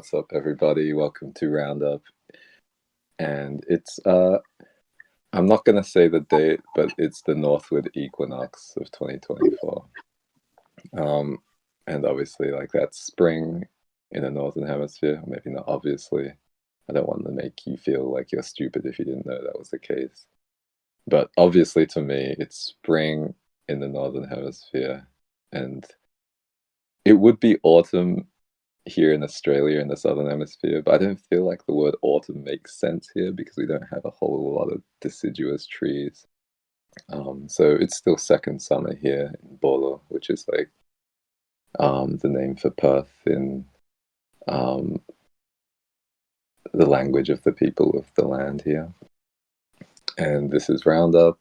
What's up, everybody? Welcome to Roundup. And I'm not going to say the date, but it's the northward equinox of 2024. And obviously, like, that's spring in the northern hemisphere. Maybe not obviously. I don't want to make you feel like you're stupid if you didn't know that was the case. But obviously, to me, it's spring in the northern hemisphere. And it would be autumn here in Australia in the southern hemisphere, but I don't feel like the word autumn makes sense here because we don't have a whole lot of deciduous trees. So it's still second summer here in Bolo, which is like the name for Perth in um, the language of the people of the land here. And this is Roundup,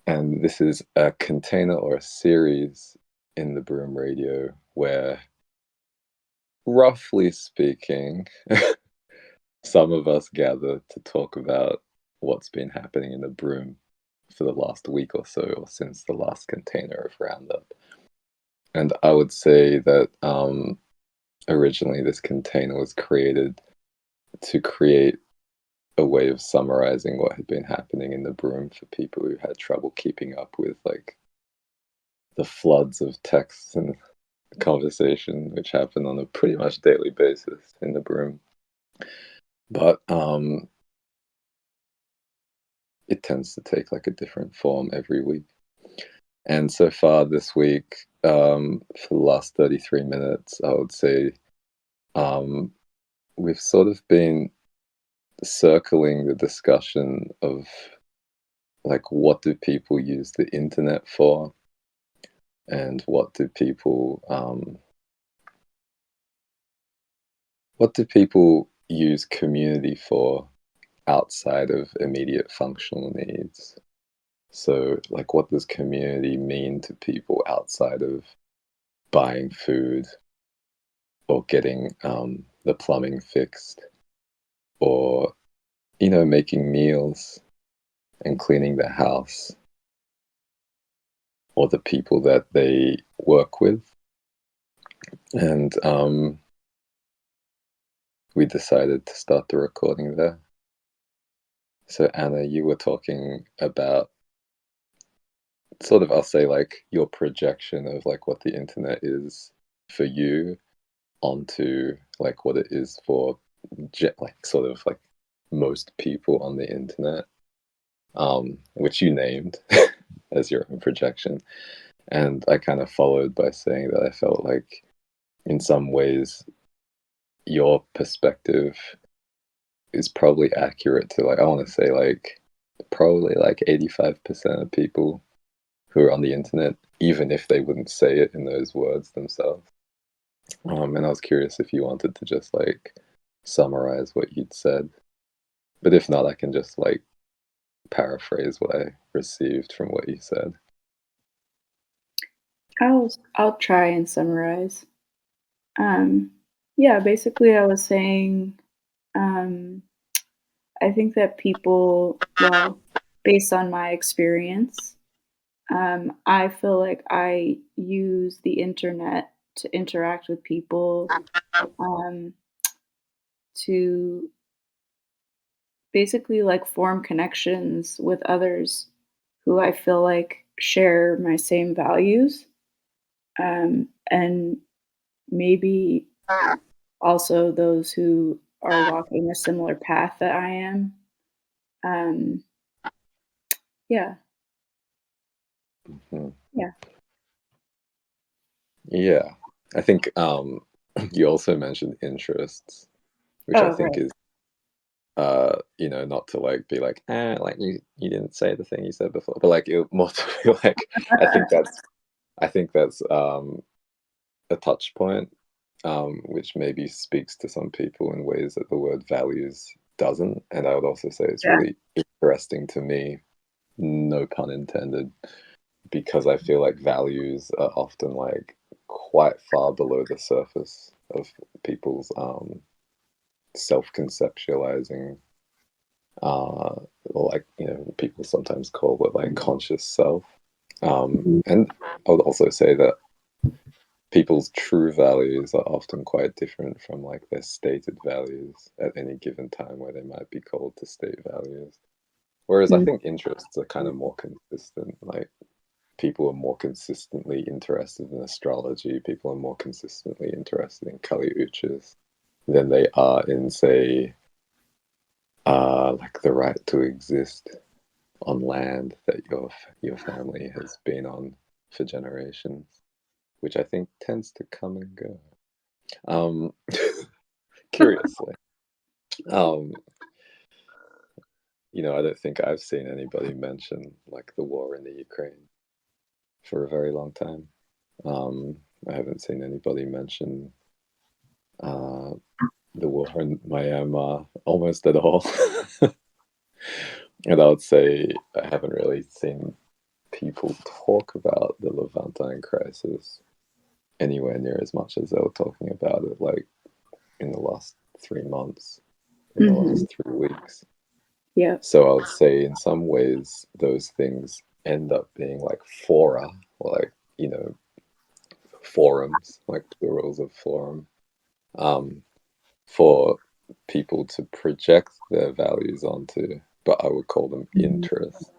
and this is a container or a series in the Broom Radio where, roughly speaking, some of us gather to talk about what's been happening in the Broom for the last week or so, or since the last container of Roundup. And I would say that originally this container was created to create a way of summarizing what had been happening in the Broom for people who had trouble keeping up with like the floods of texts and conversation which happen on a pretty much daily basis in the Broom. But it tends to take like a different form every week. And so far this week, for the last 33 minutes, I would say we've sort of been circling the discussion of like, what do people use the internet for? And what do people use community for outside of immediate functional needs? So, like, what does community mean to people outside of buying food or getting the plumbing fixed or, making meals and cleaning the house or the people that they work with? And we decided to start the recording there. So, Anna, you were talking about sort of, I'll say, like, your projection of like what the internet is for you onto like what it is for like sort of like most people on the internet, which you named as your own projection. And I kind of followed by saying that I felt like in some ways your perspective is probably accurate to, like, I want to say like probably like 85% of people who are on the internet, even if they wouldn't say it in those words themselves. And I was curious if you wanted to just like summarize what you'd said. But if not, I can just like paraphrase what I received from what you said. I'll try and summarize. Yeah, basically I was saying I think that people, well, based on my experience, I feel like I use the internet to interact with people, to basically like form connections with others who I feel like share my same values, and maybe also those who are walking a similar path that I am. Um, yeah, Mm-hmm. yeah. Yeah, I think you also mentioned interests, which I Oh, think right. is not to like be like, like you didn't say the thing you said before, but like it more to be like, I think that's a touch point, which maybe speaks to some people in ways that the word values doesn't. And I would also say it's Yeah. really interesting to me, no pun intended, because I feel like values are often like quite far below the surface of people's self-conceptualizing, or like, people sometimes call it like conscious self. And I would also say that people's true values are often quite different from like their stated values at any given time where they might be called to state values. Whereas I Mm, think interests are kind of more consistent. Like people are more consistently interested in astrology, people are more consistently interested in Kali Uchas than they are in, say, like the right to exist on land that your family has been on for generations, which I think tends to come and go. Um, curiously, um, I don't think I've seen anybody mention like the war in the Ukraine for a very long time. Um, I haven't seen anybody mention uh, the war in Myanmar almost at all. And I would say I haven't really seen people talk about the Levantine crisis anywhere near as much as they were talking about it, like in the last 3 months, in the mhm. last 3 weeks. Yep. So I would say in some ways those things end up being like fora, or like, forums, like plurals of forum, um, for people to project their values onto, but I would call them Mhm. interests.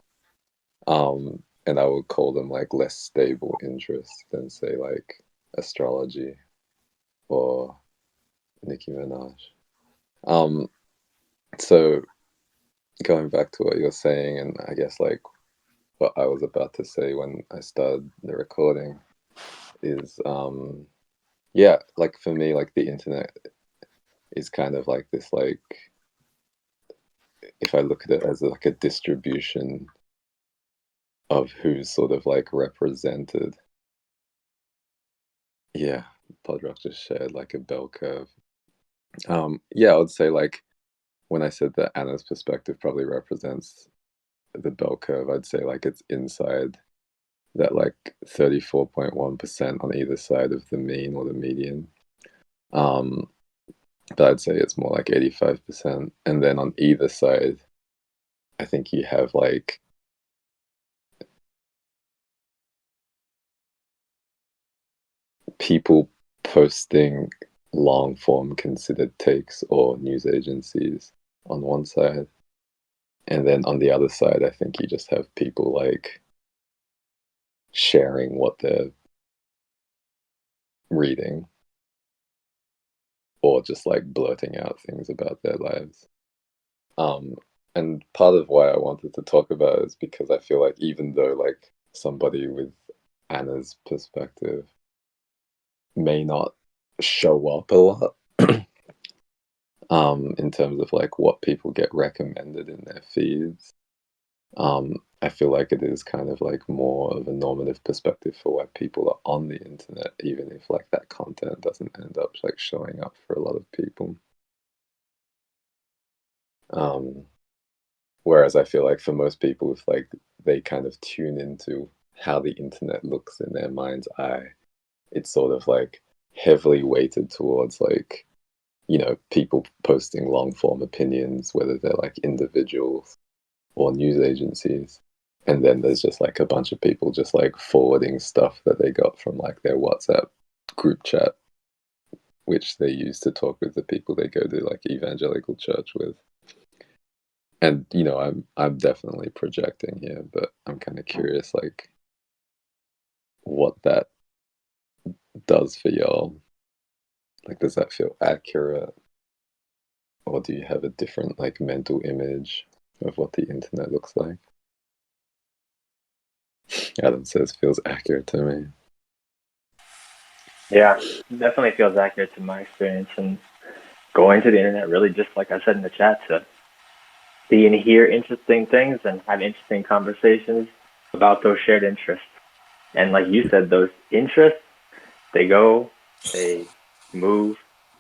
And I would call them like less stable interests than say like astrology or Nicki Minaj. Um, so going back to what you're saying, and I guess like what I was about to say when I started the recording is, yeah, like for me, like the internet is kind of like this, like if I look at it as like a distribution of who's sort of like represented. Yeah, Podrock just shared like a bell curve. Yeah, I would say like when I said that Anna's perspective probably represents the bell curve, I'd say like it's inside that like 34.1% on either side of the mean or the median. Um, but I'd say it's more like 85%. And then on either side, I think you have like people posting long form considered takes or news agencies on one side. And then on the other side, I think you just have people like sharing what they're reading or just like blurting out things about their lives. Um, and part of why I wanted to talk about it is because I feel like even though like somebody with Anna's perspective may not show up a lot, in terms of like what people get recommended in their feeds, I feel like it is kind of like more of a normative perspective for why people are on the internet, even if like that content doesn't end up like showing up for a lot of people. Um, Whereas I feel like for most people, if like they kind of tune into how the internet looks in their mind's eye, it's sort of like heavily weighted towards like, people posting long form opinions, whether they're like individuals or news agencies. And then there's just like a bunch of people just like forwarding stuff that they got from like their WhatsApp group chat, which they use to talk with the people they go to like evangelical church with. And I'm definitely projecting here, but I'm kind of curious like what that does for y'all. Like does that feel accurate, or do you have a different like mental image of what the internet looks like? Adam says feels accurate to me. Yeah, definitely feels accurate to my experience. And going to the internet, really, just like I said in the chat, to see and hear interesting things and have interesting conversations about those shared interests. And like you said, those interests, they go, they move,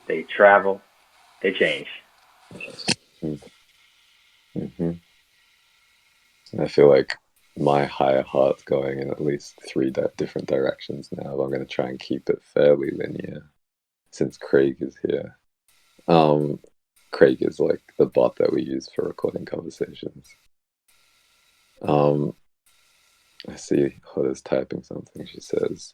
they travel, they change. Mm-hmm. I feel like my higher heart's going in at least three different directions now. But I'm going to try and keep it fairly linear since Craig is here. Um, Craig is like the bot that we use for recording conversations. Um, I see Hoda's typing something. She says,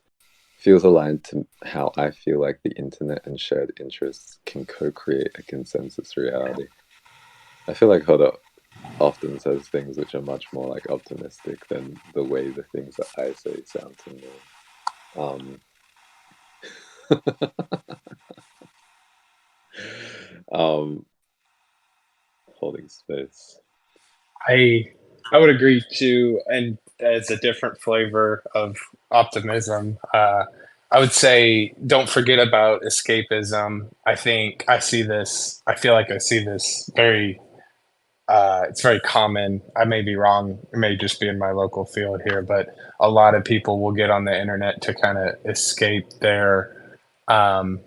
feels aligned to how I feel like the internet and shared interests can co-create a consensus reality. I feel like Hoda often says things which are much more like optimistic than the way the things that I say sound to me. Um, um, holding space. I I would agree too, and it's a different flavor of optimism. I would say don't forget about escapism. I think I see this. I feel like I see this very. It's very common. I may be wrong. It may just be in my local field here, but a lot of people will get on the internet to kind of escape their um,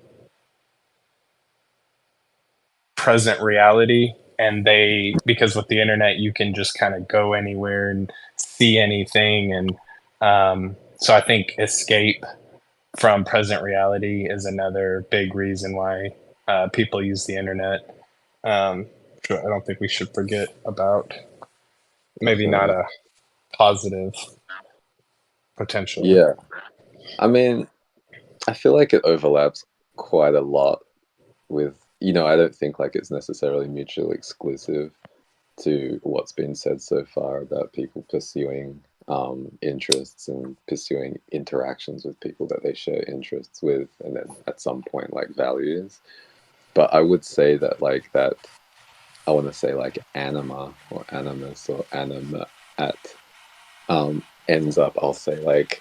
present reality, and they, because with the internet you can just kind of go anywhere and see anything, and so I think escape from present reality is another big reason why people use the internet. So I don't think we should forget about, maybe not Definitely. a positive potentially. Yeah. I mean, I feel like it overlaps quite a lot with, I don't think like it's necessarily mutually exclusive to what's been said so far about people pursuing interests and pursuing interactions with people that they share interests with, and then at some point like values. But I would say that like that, I want to say like anima or animus or anima at ends up, I'll say like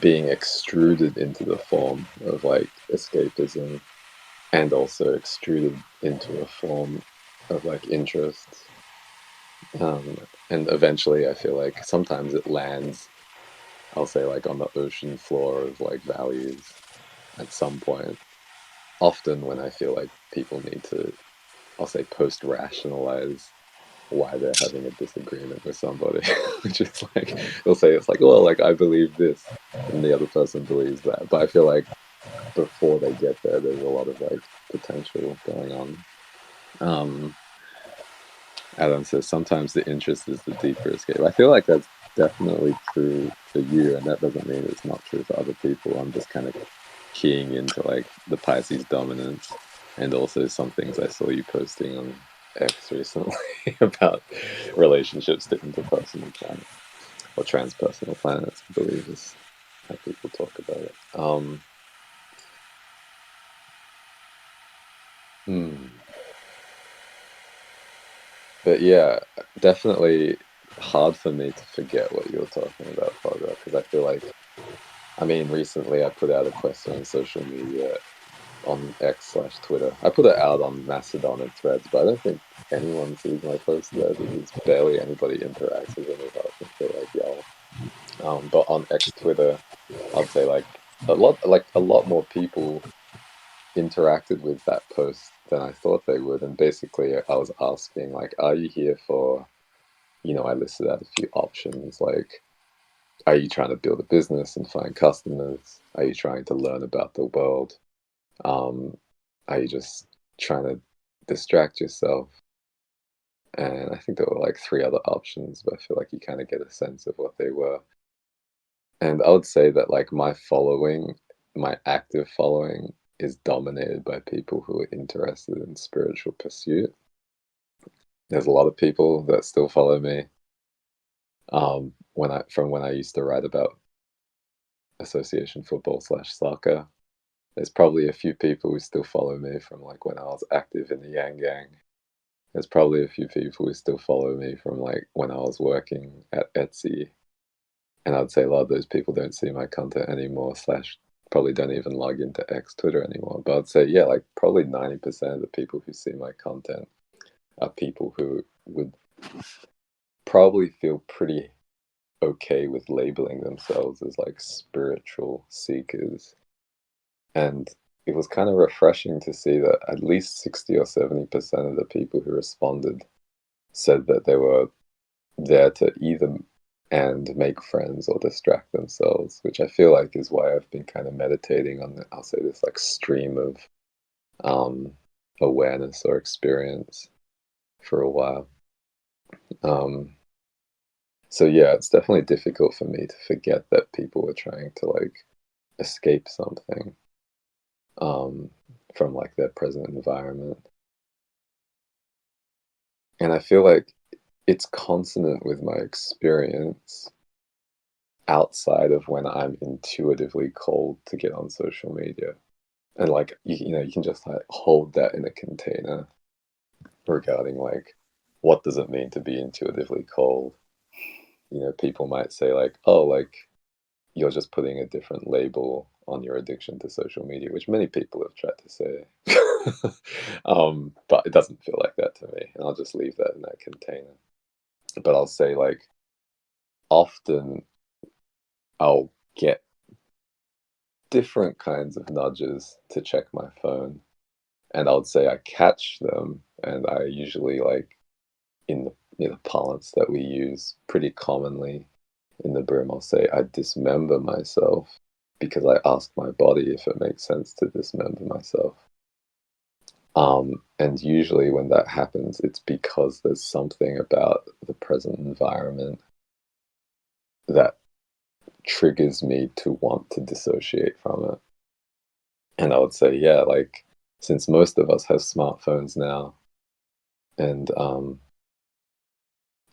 being extruded into the form of like escapism, and also extruded into a form of like interests. And eventually I feel like sometimes it lands, I'll say like on the ocean floor of like values at some point. Often when I feel like people need to, I'll say, post rationalize why they're having a disagreement with somebody, which is like, they'll say it's like, well, like I believe this and the other person believes that. But I feel like before they get there, there's a lot of like potential going on. Adam says sometimes the interest is the deeper escape. I feel like that's definitely true for you, and that doesn't mean it's not true for other people. I'm just kind of keying into like the Pisces dominance, and also some things I saw you posting on X recently about relationships to interpersonal planets or transpersonal planets, I believe is how people talk about it. But yeah, definitely hard for me to forget what you were talking about, Fogger, because I feel like, I mean, recently I put out a question on social media on X/Twitter. I put it out on Mastodon and Threads, but I don't think anyone sees my posts there because barely anybody interacts with them apart from for like y'all. But on X Twitter, I'd say like a lot more people interacted with that post than I thought they would. And basically, I was asking like, are you here for, I listed out a few options like, are you trying to build a business and find customers? Are you trying to learn about the world? Um, are you just trying to distract yourself? And I think there were like three other options, but I feel like you kind of get a sense of what they were. And I would say that like my following, my active following, is dominated by people who are interested in spiritual pursuit. There's a lot of people that still follow me. When I used to write about association football/soccer. There's probably a few people who still follow me from like when I was active in the Yang Gang. There's probably a few people who still follow me from like when I was working at Etsy. And I'd say a lot of those people don't see my content anymore, slash probably don't even log into X Twitter anymore. But I'd say, yeah, like probably 90% of the people who see my content are people who would probably feel pretty okay with labeling themselves as like spiritual seekers. And it was kind of refreshing to see that at least 60 or 70% of the people who responded said that they were there to either and make friends or distract themselves, which I feel like is why I've been kind of meditating on, I'll say, this like stream of um, awareness or experience for a while. So yeah, it's definitely difficult for me to forget that people were trying to like escape something from like their present environment. And I feel like it's consonant with my experience outside of when I'm intuitively called to get on social media. And like you know, you can just like hold that in a container regarding like what does it mean to be intuitively called. You know, people might say like, oh, like you're just putting a different label on your addiction to social media, which many people have tried to say. But it doesn't feel like that to me, and I'll just leave that in that container. But I'll say like often I'll get different kinds of nudges to check my phone, and I would say I catch them, and I usually like in the parlance that we use pretty commonly in the broom, I'll say I dismember myself because I ask my body if it makes sense to dismember myself. And usually when that happens, it's because there's something about the present environment that triggers me to want to dissociate from it. And I would say, yeah, like since most of us have smartphones now, and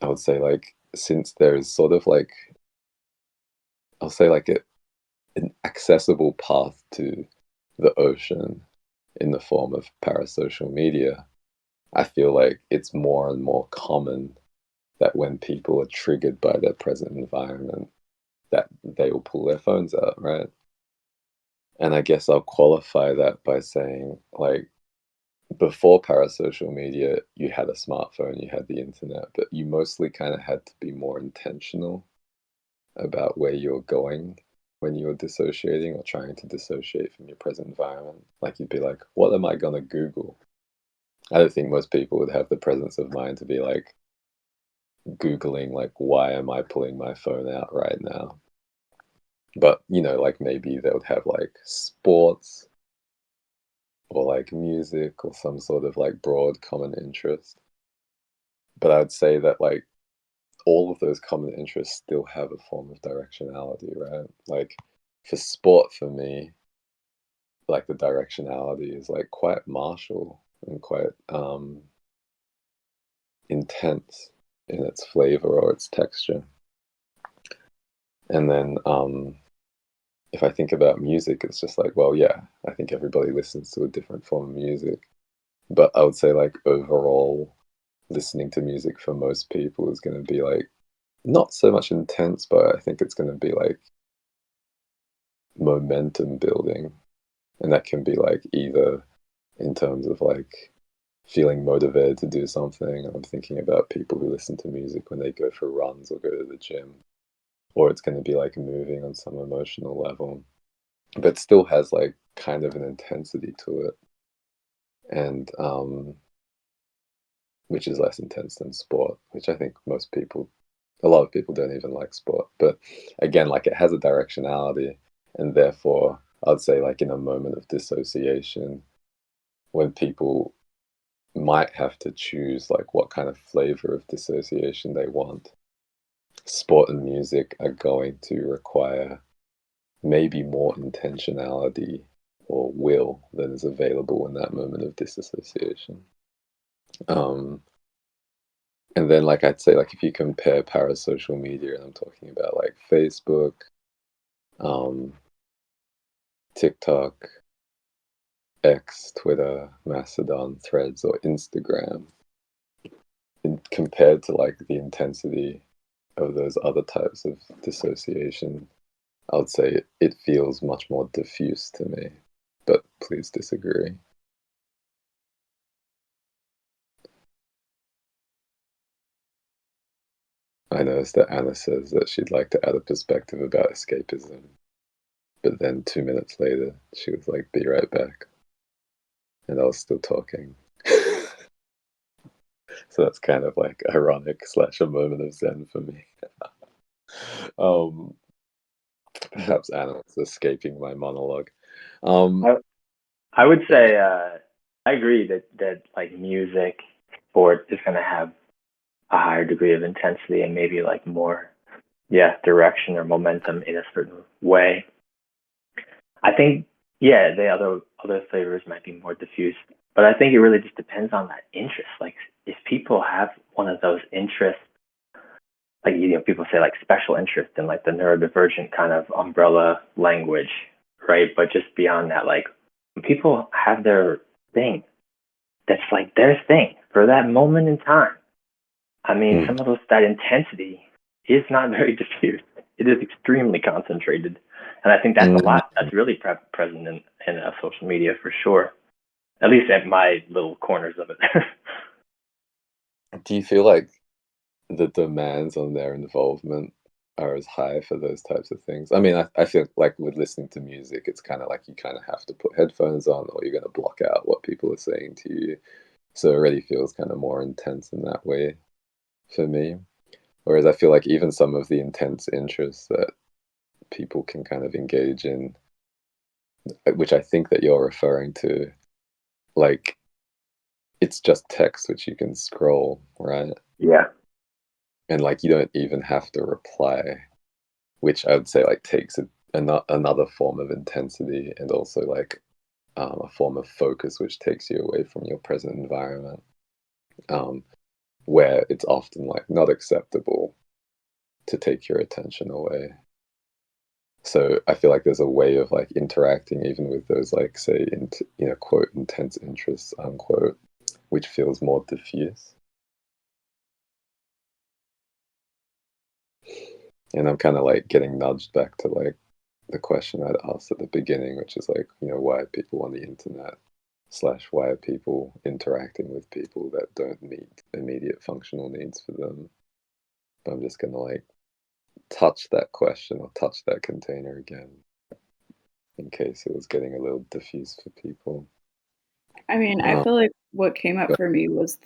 I would say like since there is sort of like I'll say like an accessible path to the ocean in the form of parasocial media, I feel like it's more and more common that when people are triggered by their present environment, that they will pull their phones out, right? And I guess I'll qualify that by saying, like, before parasocial media, you had a smartphone, you had the internet, but you mostly kind of had to be more intentional about where you're going when you're dissociating or trying to dissociate from your present environment. Like, you'd be like, what am I going to Google? I don't think most people would have the presence of mind to be like Googling, like, why am I pulling my phone out right now? But, you know, like maybe they would have like sports or like music or some sort of like broad common interest. But I would say that like all of those common interests still have a form of directionality, right? Like for sport, for me, like the directionality is like quite martial and quite intense in its flavor or its texture. And then if I think about music, it's just like, well, yeah, I think everybody listens to a different form of music. But I would say, like, overall, listening to music for most people is going to be like not so much intense, but I think it's going to be like momentum building. And that can be like either in terms of like feeling motivated to do something. I'm thinking about people who listen to music when they go for runs or go to the gym, or it's going to be like moving on some emotional level, but still has like kind of an intensity to it, and which is less intense than sport, which I think a lot of people don't even like sport. But again, like it has a directionality, and therefore I'd say like in a moment of dissociation, when people might have to choose like what kind of flavor of dissociation they want, sport and music are going to require maybe more intentionality or will than is available in that moment of disassociation. Um, and then, like, I'd say, like, if you compare parasocial media, and I'm talking about like Facebook, um, TikTok, X, Twitter, Mastodon, Threads, or Instagram, compared to like the intensity of those other types of dissociation, I would say it feels much more diffuse to me. But please disagree. I noticed that Anna says that she'd like to add a perspective about escapism, but then 2 minutes later, she was like, be right back. And I was still talking. So that's kind of like ironic / a moment of zen for me. um, Perhaps Anna was escaping my monologue. Um, I, I would say I agree that like music, sport is going to have a higher degree of intensity and maybe like more, yeah, direction or momentum in a certain way. I think, yeah, the other flavors might be more diffuse, but I think it really just depends on that interest. Like, if people have one of those interests, like, people say like special interest in like the neurodivergent kind of umbrella language, right? But just beyond that, like, when people have their thing, that's like their thing for that moment in time. I mean, some of that intensity is not very diffuse. It is extremely concentrated, and I think that's a lot. That's really present in social media for sure. At least at my little corners of it. Do you feel like the demands on their involvement are as high for those types of things? I mean, I feel like with listening to music, it's kind of like you kind of have to put headphones on, or you're going to block out what people are saying to you. So it already feels kind of more intense in that way for me. Whereas I feel like even some of the intense interests that people can kind of engage in, which I think that you're referring to, like, it's just text which you can scroll, right? Yeah. And like you don't even have to reply, which I would say like takes another form of intensity, and also like a form of focus which takes you away from your present environment, where it's often like not acceptable to take your attention away. So I feel like there's a way of like interacting even with those like, say, quote, intense interests, unquote, which feels more diffuse. And I'm kind of like getting nudged back to like the question I'd asked at the beginning, which is like, why are people on the internet / why are people interacting with people that don't meet immediate functional needs for them? But I'm just going to like touch that question or touch that container again in case it was getting a little diffuse for people. I mean, I feel like what came up for me was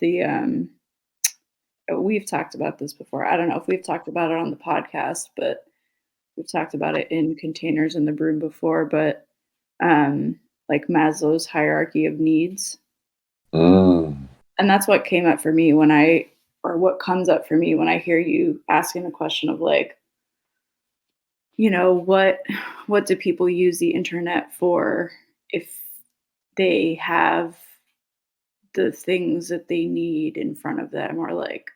we've talked about this before. I don't know if we've talked about it on the podcast, but we've talked about it in Containers in the Broom before, but like Maslow's hierarchy of needs. And that's what came up for me what comes up for me when I hear you asking a question of like, what do people use the internet for if they have the things that they need in front of them, or like,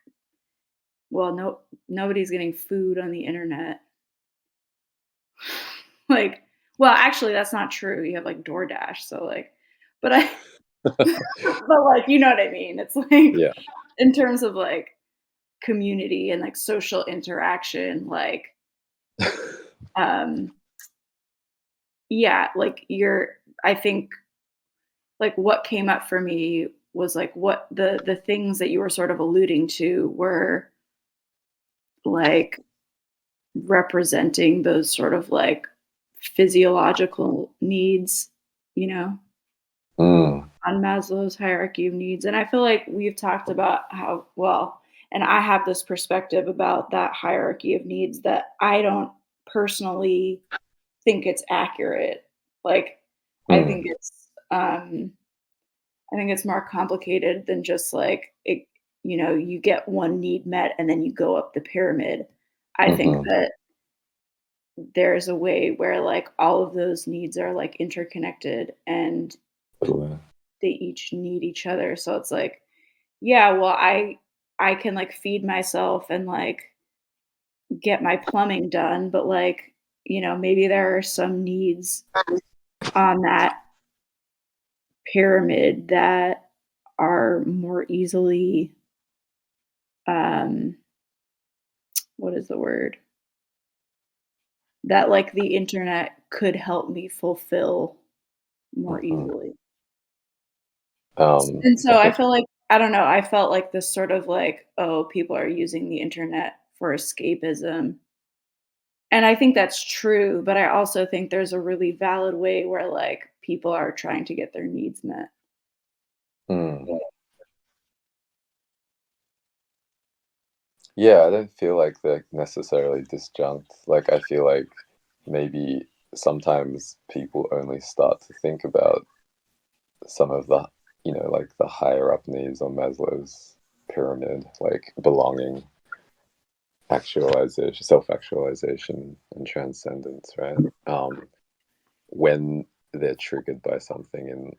well, nobody's getting food on the internet. Like, well, actually that's not true. You have like DoorDash, so like, but but like, you know what I mean? It's like, Yeah. in terms of like community and like social interaction, like, yeah, like I think like what came up for me was like what the things that you were sort of alluding to were like representing those sort of like physiological needs, you know, on Maslow's hierarchy of needs. And I feel like we've talked about how and I have this perspective about that hierarchy of needs that I don't personally think it's accurate. Like, I think it's more complicated than just like it, you get one need met and then you go up the pyramid. I think that there's a way where like all of those needs are like interconnected and they each need each other. So it's like, yeah, well, I can like feed myself and like get my plumbing done, but like, maybe there are some needs on that pyramid that are more easily what is the word? That like the internet could help me fulfill more easily. And so I feel like, I don't know, I felt like this sort of like, oh, people are using the internet for escapism. And I think that's true, but I also think there's a really valid way where like people are trying to get their needs met. Yeah, I don't feel like they're necessarily disjunct. Like, I feel like maybe sometimes people only start to think about some of the, like the higher up needs on Maslow's pyramid, like belonging, actualization, self-actualization, and transcendence, right? when they're triggered by something in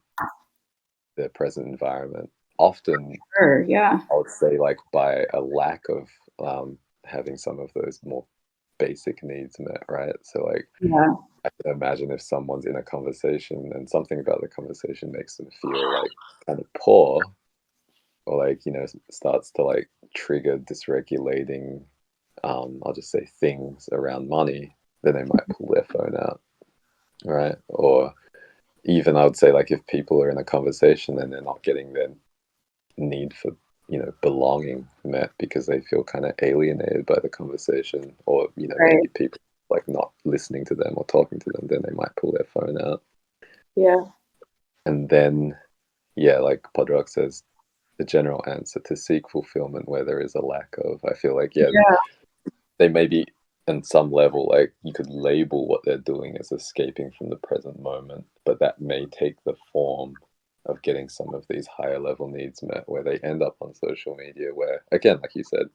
their present environment, often Sure, yeah. I would say like by a lack of having some of those more basic needs met, right? So like Yeah. I can imagine if someone's in a conversation and something about the conversation makes them feel like kind of poor, or like, starts to like trigger dysregulating, I'll just say things around money, then they might pull their phone out, right? Or even I would say like if people are in a conversation and they're not getting their need for belonging met because they feel kind of alienated by the conversation, or Right. maybe people like not listening to them or talking to them, then they might pull their phone out. Yeah. And then yeah, like Podrock says, the general answer to seek fulfillment where there is a lack of, I feel like, yeah, Yeah. they may be in some level like you could label what they're doing as escaping from the present moment, but that may take the form of getting some of these higher level needs met where they end up on social media where, again, like you said,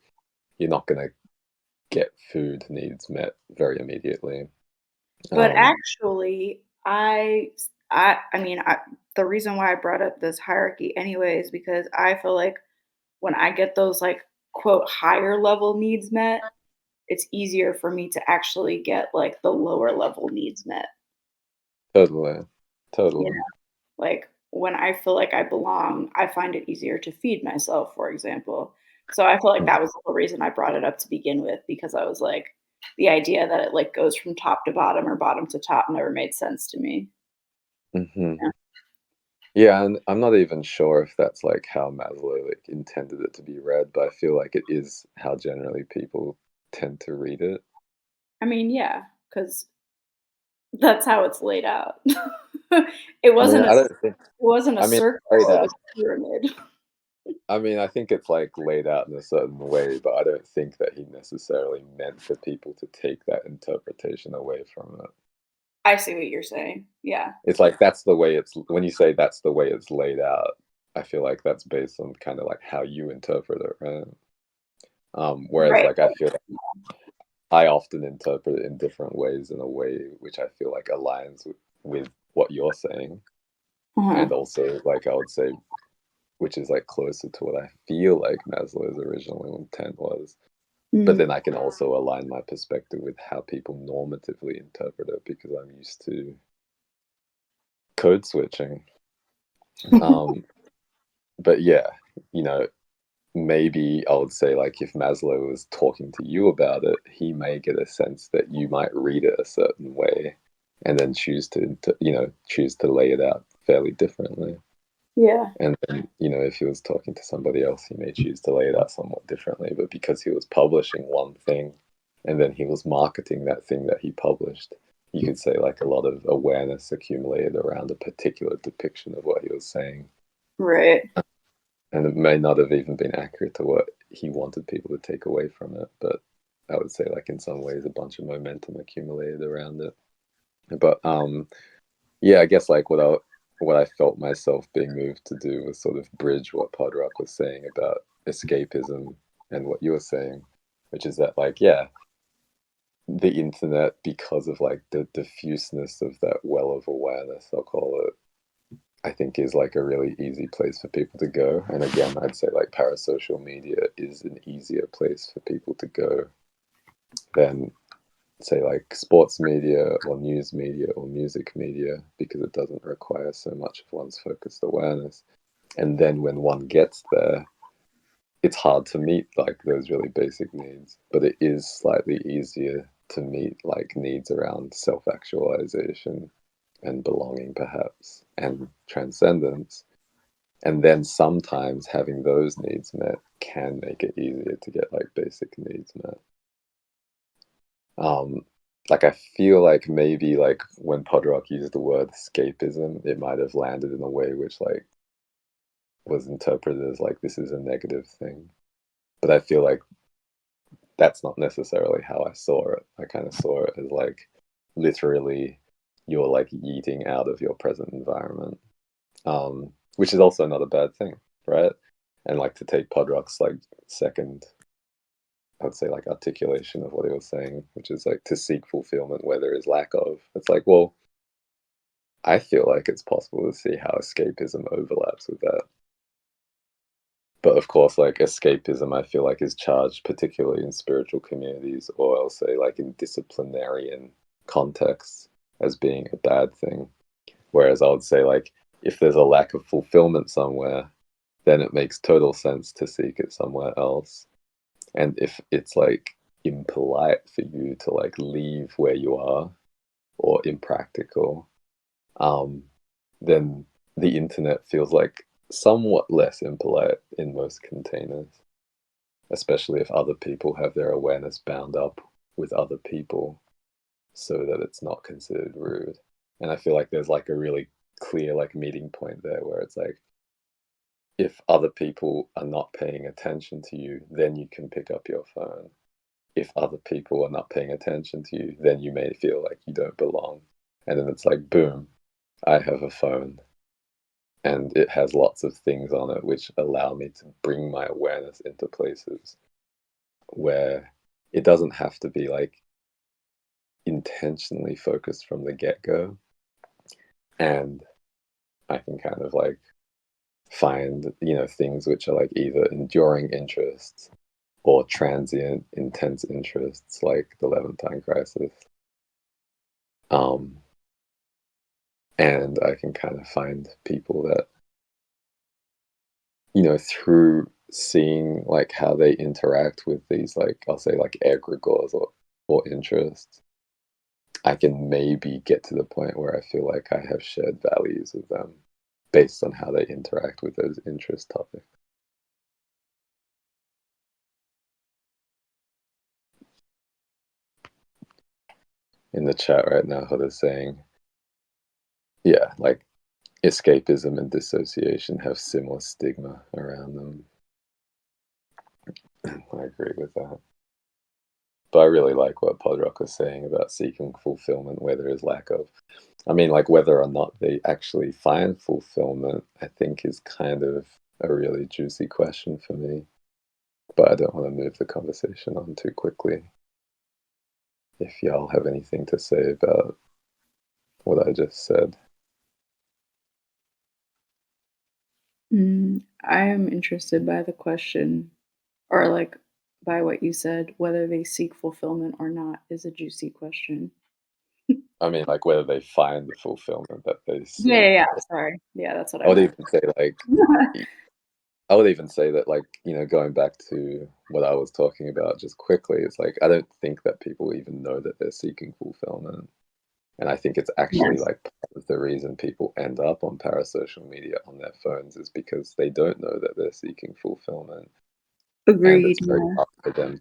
you're not going to get food needs met very immediately. But um actually, I mean, the reason why I brought up this hierarchy anyway is because I feel like when I get those like quote higher level needs met, it's easier for me to actually get like the lower level needs met. Totally, You totally. know, like when I feel like I belong, I find it easier to feed myself, for example. So I feel like that was the whole reason I brought it up to begin with because I was like, the idea that it like goes from top to bottom or bottom to top never made sense to me. Hmm. Yeah. Yeah, and I'm not even sure if that's like how Maslow like intended it to be read, but I feel like it is how generally people tend to read it. I mean, yeah, because that's how it's laid out. It I mean, wasn't a I c don't think. it wasn't a I mean, laid circle, it out. was a pyramid. I mean, I think it's like laid out in a certain way, but I don't think that he necessarily meant for people to take that interpretation away from it. I see what you're saying. Yeah. It's like that's the way it's when you say that's the way it's laid out. I feel like that's based on kind of like how you interpret it, right? Whereas Right. like I feel I often interpret it in different ways in a way which I feel like aligns with what you're saying, Uh-huh. and also like I would say, which is like closer to what I feel like Maslow's original intent was. But Mhm. then I can also align my perspective with how people normatively interpret it because I'm used to code switching. Um, but yeah, you know, maybe I would say like if Maslow was talking to you about it, he may get a sense that you might read it a certain way, and then choose to lay it out fairly differently. Yeah. And then if he was talking to somebody else, he may choose to lay it out somewhat differently. But because he was publishing one thing, and then he was marketing that thing that he published, you could say like a lot of awareness accumulated around a particular depiction of what he was saying. Right. And it may not have even been accurate to what he wanted people to take away from it, but I would say like in some ways a bunch of momentum accumulated around it. But yeah, I guess like what I felt myself being moved to do was sort of bridge what Podrock was saying about escapism and what you were saying, which is that like yeah, the internet, because of like the diffuseness of that well of awareness, I'll call it, I think is like a really easy place for people to go. And again, I'd say like parasocial media is an easier place for people to go than say like sports media or news media or music media because it doesn't require so much of one's focused awareness. And then when one gets there, it's hard to meet like those really basic needs, but it is slightly easier to meet like needs around self-actualization and belonging perhaps and transcendence. And then sometimes having those needs met can make it easier to get like basic needs met. Um, like I feel like maybe like when Podrock used the word escapism, it might have landed in a way which like was interpreted as like this is a negative thing. But I feel like that's not necessarily how I saw it. I kind of saw it as like literally you're like eating out of your present environment, which is also not a bad thing, right? And like to take Podrock's like second, I'd say like articulation of what he was saying, which is like to seek fulfillment where there is lack of. It's like, well, I feel like it's possible to see how escapism overlaps with that. But of course, like escapism, I feel like is charged particularly in spiritual communities, or I'll say like in disciplinarian contexts as being a bad thing. Whereas I would say like if there's a lack of fulfillment somewhere, then it makes total sense to seek it somewhere else. And if it's like impolite for you to like leave where you are or impractical, um, then the internet feels like somewhat less impolite in most containers, especially if other people have their awareness bound up with other people so that it's not considered rude. And I feel like there's like a really clear like meeting point there where it's like if other people are not paying attention to you, then you can pick up your phone. If other people are not paying attention to you, then you may feel like you don't belong. And then it's like, boom, I have a phone and it has lots of things on it which allow me to bring my awareness into places where it doesn't have to be like intentionally focused from the get go. And I can kind of like find, things which are like either enduring interests or transient, intense interests like the Levantine crisis. Um, and I can kind of find people that, through seeing like how they interact with these, like, I'll say like egregores or interests, I can maybe get to the point where I feel like I have shared values with them based on how they interact with those interest topics. In the chat right now, Huda's saying, yeah, like escapism and dissociation have similar stigma around them. I agree with that. But I really like what Podrock was saying about seeking fulfillment where there is lack of. I mean, like whether or not they actually find fulfillment, I think is kind of a really juicy question for me. But I don't want to move the conversation on too quickly. If y'all have anything to say about what I just said. I am interested by the question, or like by what you said, whether they seek fulfillment or not is a juicy question. I mean, like whether they find the fulfillment that they Yeah, seek. yeah, yeah. Sorry. Yeah, that's what I I would meant. even say like I would even say that, like, going back to what I was talking about just quickly, it's like I don't think that people even know that they're seeking fulfillment. And I think it's actually Yes. like part of the reason people end up on parasocial media on their phones is because they don't know that they're seeking fulfillment. And Agreed. it's very Yeah. hard for them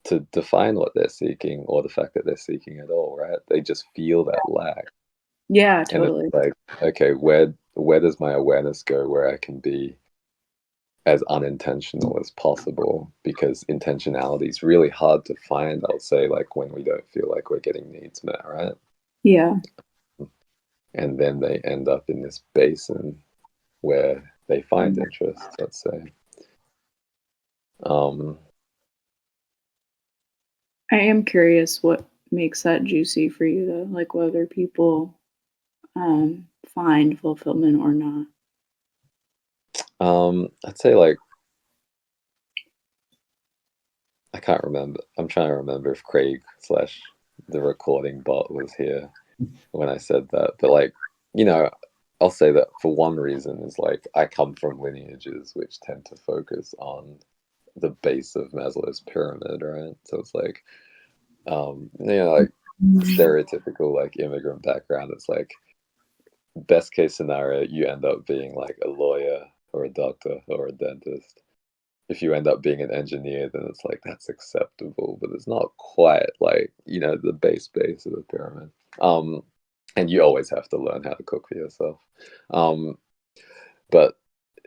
to define what they're seeking or the fact that they're seeking at all, right? They just feel that lack. Yeah, And it's totally. like, okay, where does my awareness go where I can be as unintentional as possible, because intentionality is really hard to find, I'll say, like when we don't feel like we're getting needs met, right? Yeah. And then they end up in this basin where they find interest, let's say. um I am curious what makes that juicy for you though, like whether people find fulfillment or not. I'd say like I can't remember. I'm trying to remember if Craig slash the recording bot was here when I said that. But like, you know, I'll say that for one reason is like I come from lineages which tend to focus on the base of Maslow's pyramid, right? So it's like, like stereotypical like immigrant background. It's like best case scenario, you end up being like a lawyer or a doctor or a dentist. If you end up being an engineer, then it's like that's acceptable, but it's not quite like the base of the pyramid. Um, and you always have to learn how to cook for yourself. Um, but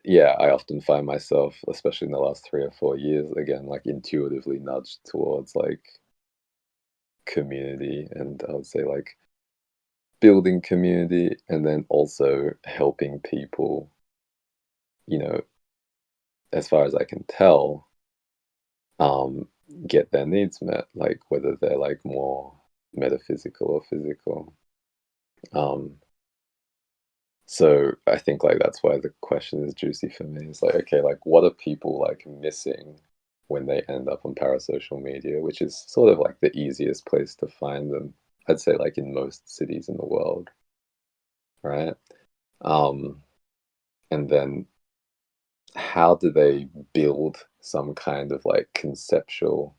yeah, I often find myself, especially in the last 3 or 4 years, again, like intuitively nudged towards like community, and I would say like building community, and then also helping people, you know, as far as I can tell, um, get their needs met, like whether they're like more metaphysical or physical. So I think like that's why the question is juicy for me. It's like, okay, like what are people like missing when they end up on parasocial media, which is sort of like the easiest place to find them. I'd say like in most cities in the world, right? Um, and then how do they build some kind of like conceptual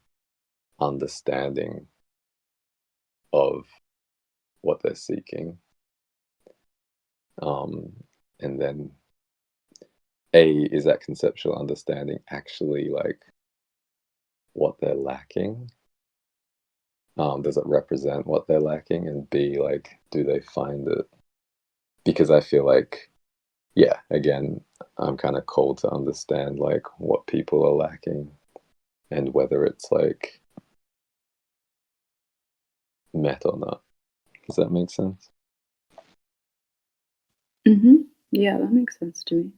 understanding of what they're seeking? Um, and then is that conceptual understanding actually like what they're lacking? Does it represent what they're lacking? And B, like, do they find it? Because I feel like, yeah, again, I'm kind of cold to understand like what people are lacking and whether it's like met or not. Does that make sense? Yeah, that makes sense to me.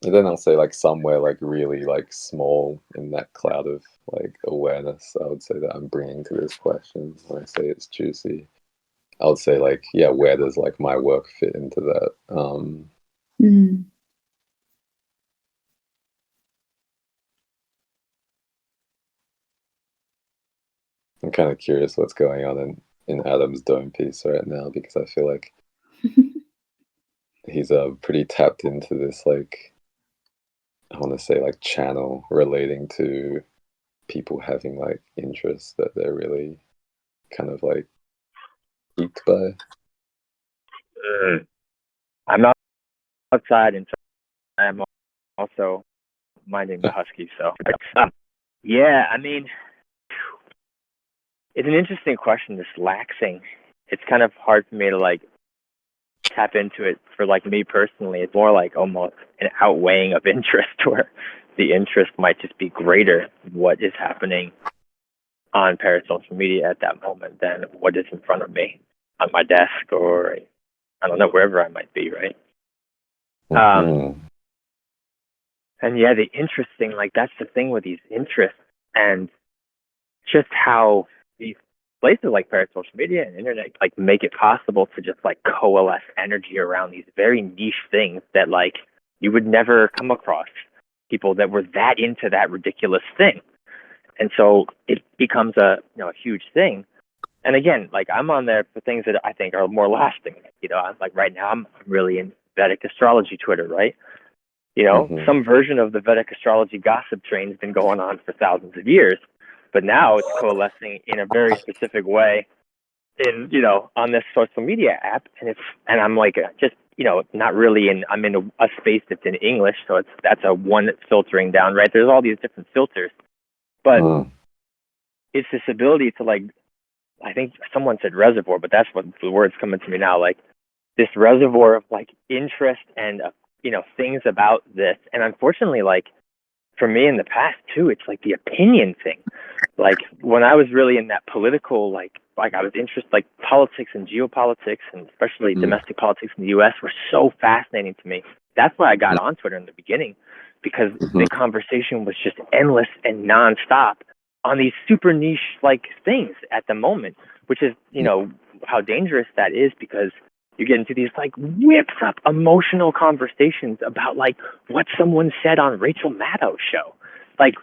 And then I'll say like somewhere like really like small in that cloud of like awareness, I would say that I'm bringing to this question when I say it's juicy. I would say like, yeah, where does like my work fit into that? Mm. I'm kind of curious what's going on in Adam's dome piece right now because I feel like he's pretty tapped into this like I want to say like channel relating to people having like interests that they're really kind of like piqued by. I'm not outside, and I'm also minding the husky. So, yeah, I mean, it's an interesting question. This laxing, it's kind of hard for me to like tap into it. For like me personally, it's more like almost an outweighing of interest, where the interest might just be greater what is happening on parasocial media at that moment than what is in front of me on my desk, or I don't know, wherever I might be, right? Mm-hmm. And yeah, the interesting, like that's the thing with these interests, and just how these places like parasocial media and internet like make it possible to just like coalesce energy around these very niche things that like you would never come across people that were that into that ridiculous thing. And so it becomes a a huge thing. And again, like I'm on there for things that I think are more lasting. I'm like right now I'm really in Vedic astrology Twitter, right? Mm-hmm. Some version of the Vedic astrology gossip train has been going on for thousands of years, but now it's coalescing in a very specific way on this social media app, and I'm like just not really I'm in a space that's in English, so that's a one that's filtering down, right? There's all these different filters, but Mm. it's this ability to like, I think someone said reservoir, but that's what the word's coming to me now, like this reservoir of like interest and things about this. And unfortunately, like for me in the past too, it's like the opinion thing. Like when I was really in that political, like I was interested, like politics and geopolitics, and especially Mm. domestic politics in the U.S. were so fascinating to me. That's why I got on Twitter in the beginning, because Mm-hmm. the conversation was just endless and nonstop on these super niche like things at the moment, which is how dangerous that is, because you get into these like whips up emotional conversations about like what someone said on Rachel Maddow's show. Like,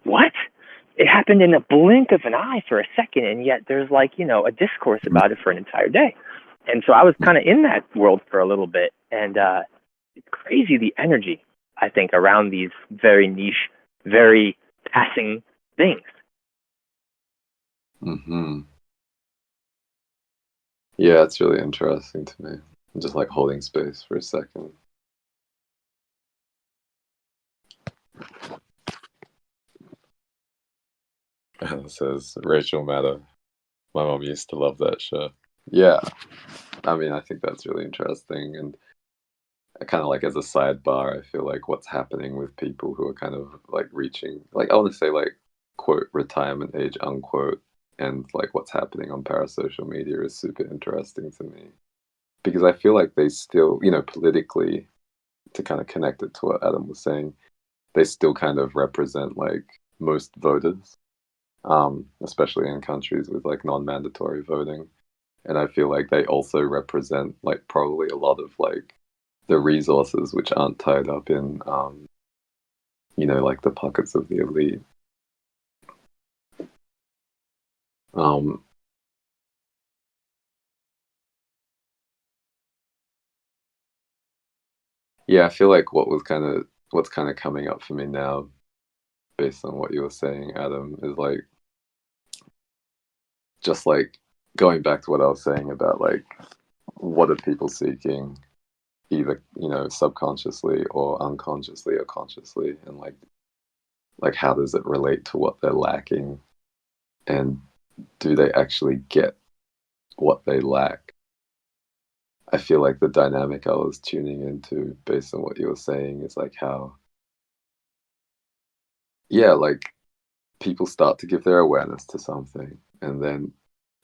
what? It happened in a blink of an eye for a second, and yet there's like, a discourse about it for an entire day. And so I was kind of in that world for a little bit, and it's crazy the energy, I think, around these very niche, very passing things. Mm-hmm. Yeah, it's really interesting to me. I'm just like holding space for a second. And it says Rachel Maddow. My mom used to love that show. Yeah, I mean, I think that's really interesting. And kind of like as a sidebar, I feel like what's happening with people who are kind of like reaching, like, I want to say, like, quote, retirement age, unquote, and like what's happening on parasocial media is super interesting to me. Because I feel like they still, politically, to kind of connect it to what Adam was saying, they still kind of represent like most voters, especially in countries with like non-mandatory voting. And I feel like they also represent like probably a lot of like the resources which aren't tied up in, like the pockets of the elite. Um, yeah, I feel like what's kind of coming up for me now, based on what you were saying, Adam, is like just like going back to what I was saying about like what are people seeking, either subconsciously or unconsciously or consciously, and like how does it relate to what they're lacking, and do they actually get what they lack? I feel like the dynamic I was tuning into based on what you were saying is like how, yeah, like people start to give their awareness to something, and then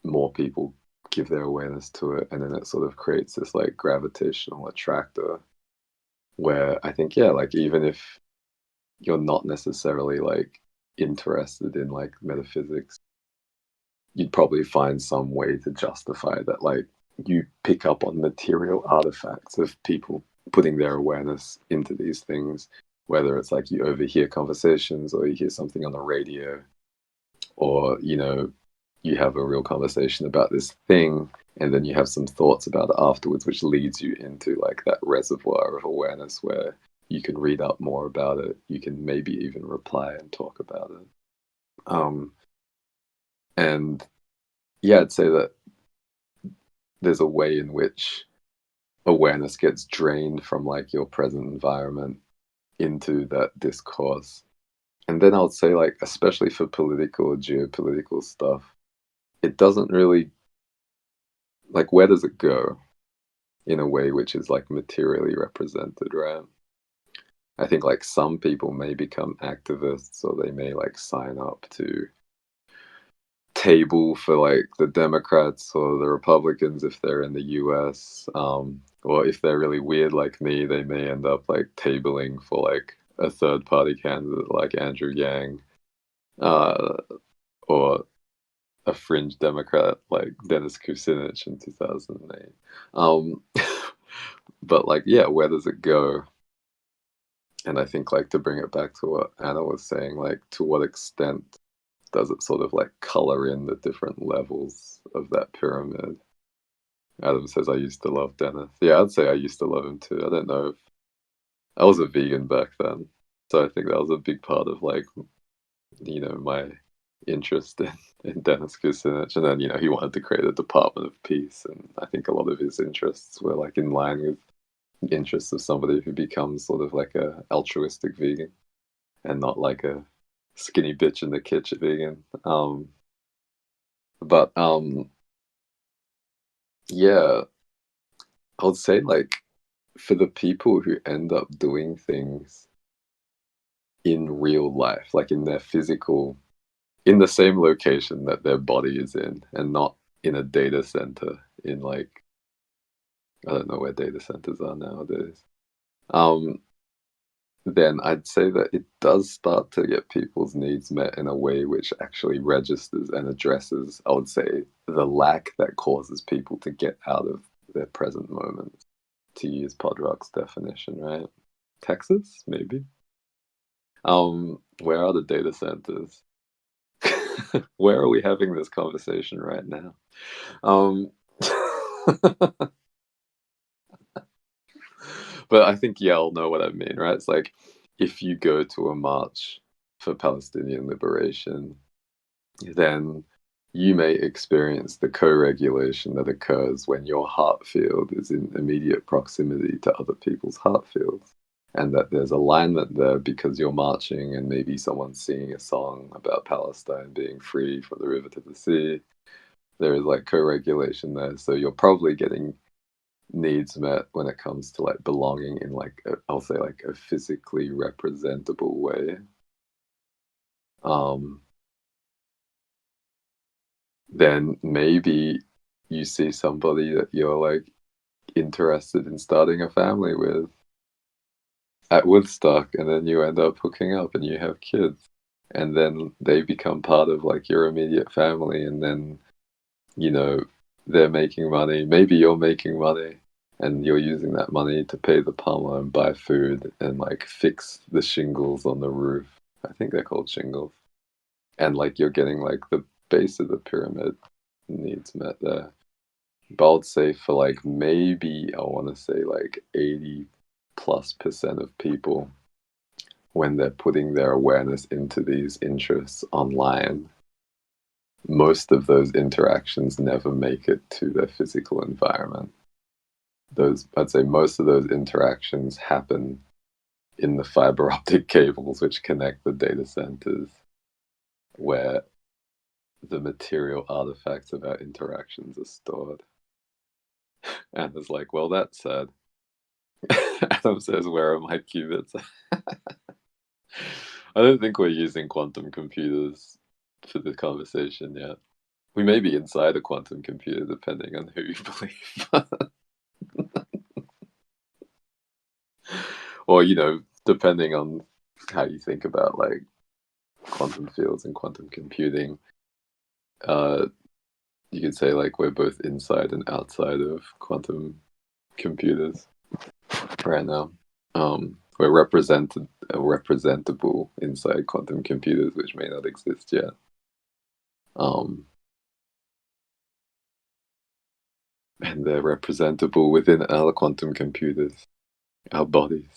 more people give their awareness to it, and then it sort of creates this like gravitational attractor where I think, yeah, like even if you're not necessarily like interested in like metaphysics, you'd probably find some way to justify that, like you pick up on material artifacts of people putting their awareness into these things, whether it's like you overhear conversations or you hear something on the radio, or you have a real conversation about this thing, and then you have some thoughts about it afterwards, which leads you into like that reservoir of awareness where you can read up more about it, you can maybe even reply and talk about it. And yeah, I'd say that there's a way in which awareness gets drained from like your present environment into that discourse. And then I would say, like, especially for political or geopolitical stuff, it doesn't really, like, where does it go in a way which is like materially represented, right? I think like some people may become activists, or they may like sign up to table for like the Democrats or the Republicans if they're in the US. Or if they're really weird like me, they may end up like tabling for like a third party candidate like Andrew Yang, uh, or a fringe Democrat like Dennis Kucinich in 2008. Um, but like, yeah, where does it go? And I think like to bring it back to what Anna was saying, like to what extent does it sort of like color in the different levels of that pyramid? Adam says, I used to love Dennis. Yeah, I'd say I used to love him too. I don't know if I was a vegan back then. So I think that was a big part of like, my interest in Dennis Kucinich. And then, he wanted to create a Department of Peace. And I think a lot of his interests were like in line with the interests of somebody who becomes sort of like a altruistic vegan and not like a skinny bitch in the kitchen vegan. But yeah, I would say like for the people who end up doing things in real life, like in their physical, in the same location that their body is in, and not in a data center in like, I don't know where data centers are nowadays. Then I'd say that it does start to get people's needs met in a way which actually registers and addresses, I would say, the lack that causes people to get out of their present moment, to use Podrock's definition, right? Texas, maybe. Where are the data centers? Where are we having this conversation right now? Um, but I think y'all know what I mean, right? It's like if you go to a march for Palestinian liberation, then you may experience the co-regulation that occurs when your heart field is in immediate proximity to other people's heart fields, and that there's alignment there because you're marching and maybe someone's singing a song about Palestine being free from the river to the sea. There is like co-regulation there, so you're probably getting needs met when it comes to like belonging in like I'll say like a physically representable way. Um, then maybe you see somebody that you're like interested in starting a family with at Woodstock, and then you end up hooking up and you have kids, and then they become part of like your immediate family, and then you know they're making money, maybe you're making money, and you're using that money to pay the plumber and buy food and like fix the shingles on the roof. I think they're called shingles. And like you're getting like the base of the pyramid needs met there. But I'd say for like maybe I want to say like 80+% of people, when they're putting their awareness into these interests online, most of those interactions never make it to their physical environment. I'd say most of those interactions happen in the fiber optic cables which connect the data centers, where the material artifacts of our interactions are stored. And it's like, well, that's sad. Adam says, where are my qubits? I don't think we're using quantum computers for the conversation yet. We may be inside a quantum computer, depending on who you believe. Or, depending on how you think about like quantum fields and quantum computing, you could say like we're both inside and outside of quantum computers right now. We're representable inside quantum computers, which may not exist yet. And they're representable within our quantum computers, our bodies.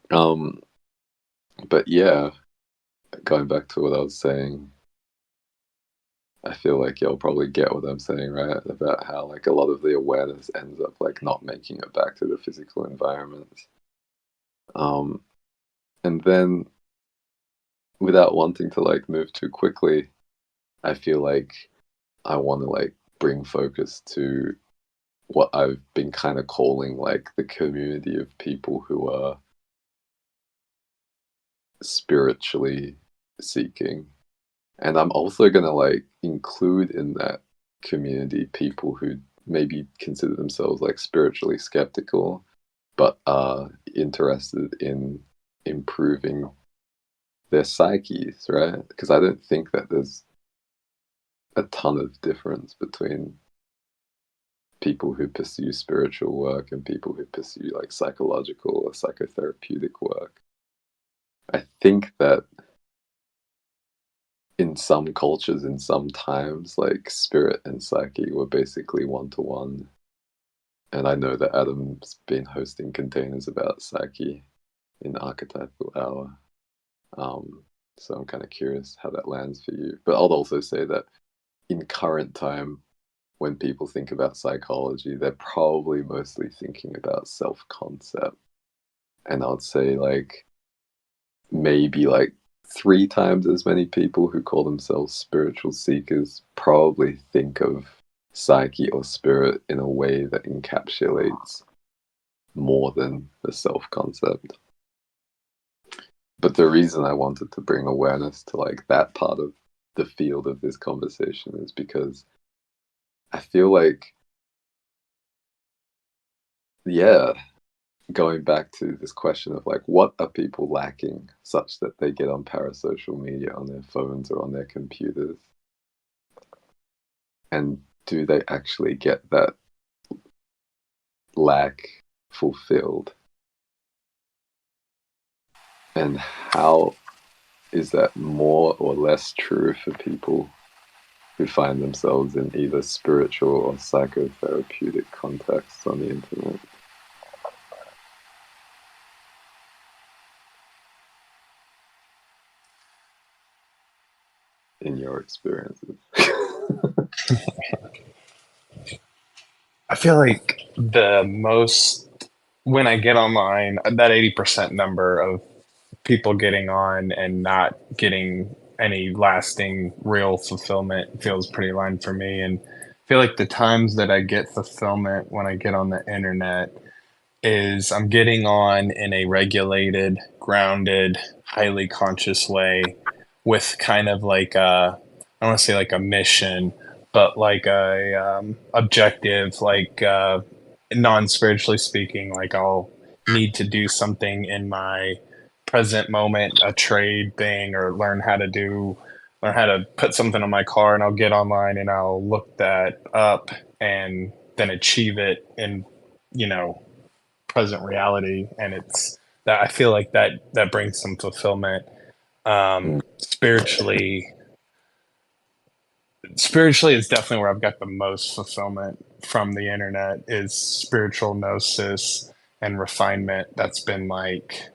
But yeah, going back to what I was saying, I feel like you'll probably get what I'm saying, right? About how like a lot of the awareness ends up like not making it back to the physical environments. And then without wanting to like move too quickly, I feel like I want to like bring focus to what I've been kind of calling like the community of people who are spiritually seeking. And I'm also going to like include in that community people who maybe consider themselves like spiritually skeptical, but are interested in improving their psyches, right? Because I don't think that there's a ton of difference between people who pursue spiritual work and people who pursue like psychological or psychotherapeutic work. I think that in some cultures, in some times, like spirit and psyche were basically one-to-one. And I know that Adam's been hosting containers about psyche in Archetypal Hour. So I'm kind of curious how that lands for you. But I'll also say that in current time, when people think about psychology, they're probably mostly thinking about self-concept. And I'd say like maybe like 3 times as many people who call themselves spiritual seekers probably think of psyche or spirit in a way that encapsulates more than the self-concept. But the reason I wanted to bring awareness to like that part of the field of this conversation is because I feel like, yeah, going back to this question of like, what are people lacking such that they get on parasocial media on their phones or on their computers? And do they actually get that lack fulfilled? And how is that more or less true for people who find themselves in either spiritual or psychotherapeutic contexts on the internet? In your experiences? I feel like when I get online, that 80% number of people getting on and not getting any lasting real fulfillment feels pretty aligned for me. And I feel like the times that I get fulfillment when I get on the internet is I'm getting on in a regulated, grounded, highly conscious way with kind of like I don't want to say like a mission, but like a objective, like non-spiritually speaking, like I'll need to do something in my present moment, a trade thing, or learn how to put something on my car, and I'll get online and I'll look that up and then achieve it in, you know, present reality, and it's that I feel like that brings some fulfillment. Mm. Spiritually, spiritually is definitely where I've got the most fulfillment from the internet, is spiritual gnosis and refinement. That's been like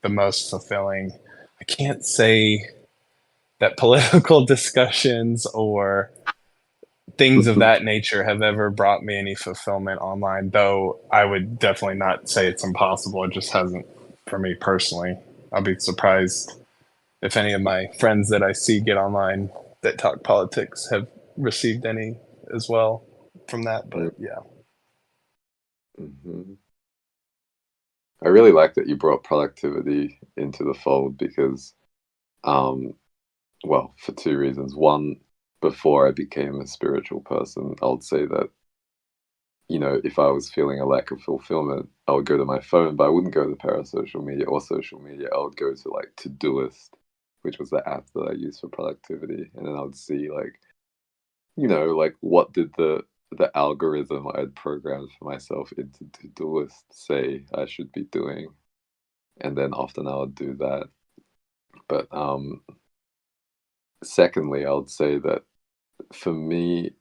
the most fulfilling. I can't say that political discussions or things of that nature have ever brought me any fulfillment online, though I would definitely not say it's impossible. It just hasn't for me personally. I'll be surprised if any of my friends that I see get online that talk politics have received any as well from that. But yeah. Mm-hmm. I really like that you brought productivity into the fold because, well, for two reasons. One, before I became a spiritual person, I would say that, if I was feeling a lack of fulfillment, I would go to my phone, but I wouldn't go to parasocial media or social media. I would go to like Todoist, which was the app that I used for productivity. And then I would see like, like what did the algorithm I had programmed for myself into Todoist say I should be doing. And then often I would do that. But secondly, I would say that for me,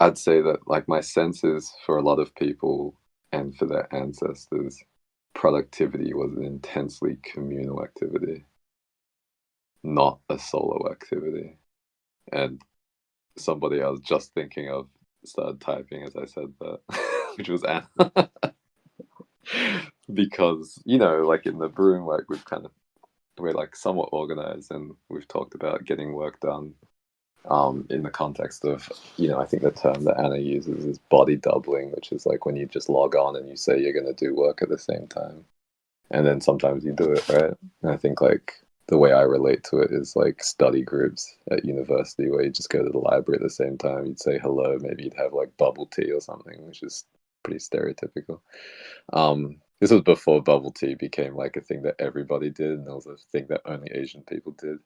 I'd say that like my senses for a lot of people and for their ancestors, productivity was an intensely communal activity, not a solo activity. And somebody I was just thinking of started typing as I said that, which was Anna. Because, like in the broom, like we're like somewhat organized and we've talked about getting work done in the context of, I think the term that Anna uses is body doubling, which is like when you just log on and you say you're going to do work at the same time. And then sometimes you do it, right? And I think like the way I relate to it is like study groups at university where you just go to the library at the same time. You'd say hello, maybe you'd have like bubble tea or something, which is pretty stereotypical. This was before bubble tea became like a thing that everybody did, and it was a thing that only Asian people did.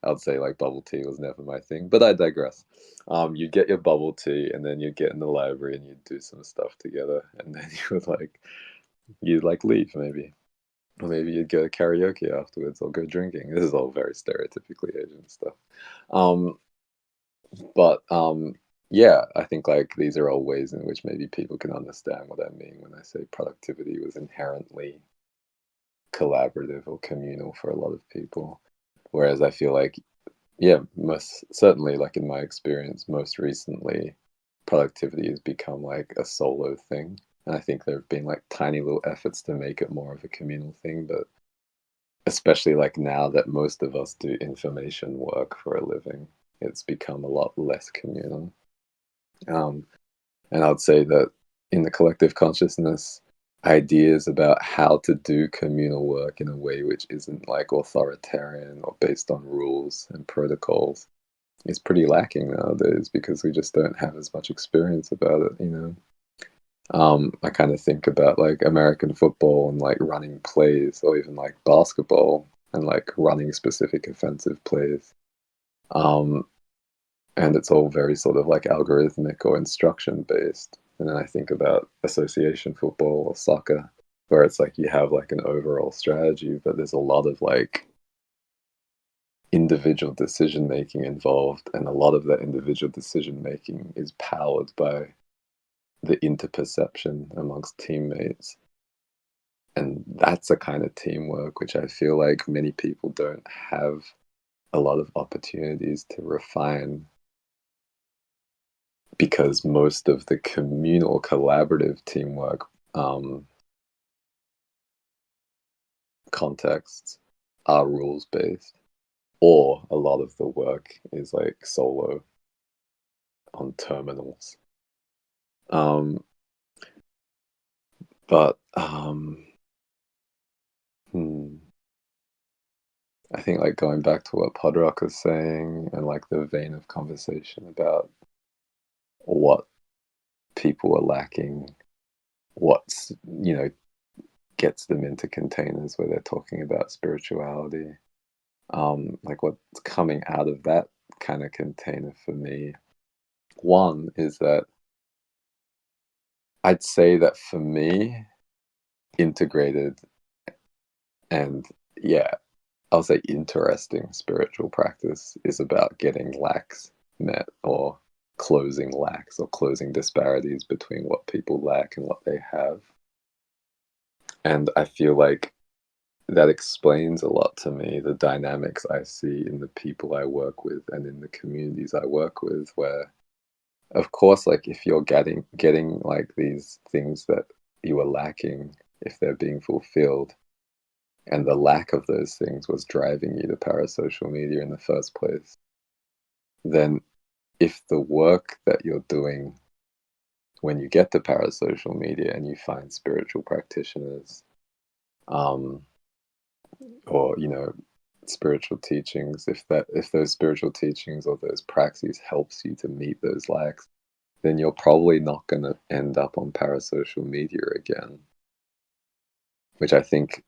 I'd say like bubble tea was never my thing, but I digress. You'd get your bubble tea, and then you'd get in the library and you'd do some stuff together, and then you'd like leave maybe, or maybe you'd go karaoke afterwards or go drinking. This is all very stereotypically Asian stuff. Um, but yeah, I think like these are all ways in which maybe people can understand what I mean when I say productivity was inherently collaborative or communal for a lot of people. Whereas I feel like, yeah, most certainly, like in my experience, most recently, productivity has become like a solo thing. And I think there have been like tiny little efforts to make it more of a communal thing, but especially like now that most of us do information work for a living, it's become a lot less communal. And I would say that in the collective consciousness, ideas about how to do communal work in a way which isn't like authoritarian or based on rules and protocols is pretty lacking nowadays because we just don't have as much experience about it. I kind of think about like American football and like running plays, or even like basketball and like running specific offensive plays. Um, and it's all very sort of like algorithmic or instruction based. And then I think about association football or soccer, where it's like you have like an overall strategy, but there's a lot of like individual decision making involved, and a lot of that individual decision making is powered by the interperception amongst teammates. And that's a kind of teamwork which I feel like many people don't have a lot of opportunities to refine, because most of the communal collaborative teamwork contexts are rules based, or a lot of the work is like solo on terminals. Um, but I think like going back to what Podrock was saying and like the vein of conversation about what people are lacking, what's gets them into containers where they're talking about spirituality. Like what's coming out of that kind of container for me, one is that I'd say that for me, integrated and, yeah, I'll say interesting spiritual practice is about getting lacks met, or closing lacks, or closing disparities between what people lack and what they have. And I feel like that explains a lot to me, the dynamics I see in the people I work with and in the communities I work with, where, of course, like, if you're getting like these things that you are lacking, if they're being fulfilled, and the lack of those things was driving you to parasocial media in the first place, then if the work that you're doing when you get to parasocial media and you find spiritual practitioners, um, or, spiritual teachings, if those spiritual teachings or those praxis helps you to meet those lacks, then you're probably not going to end up on parasocial media again, which I think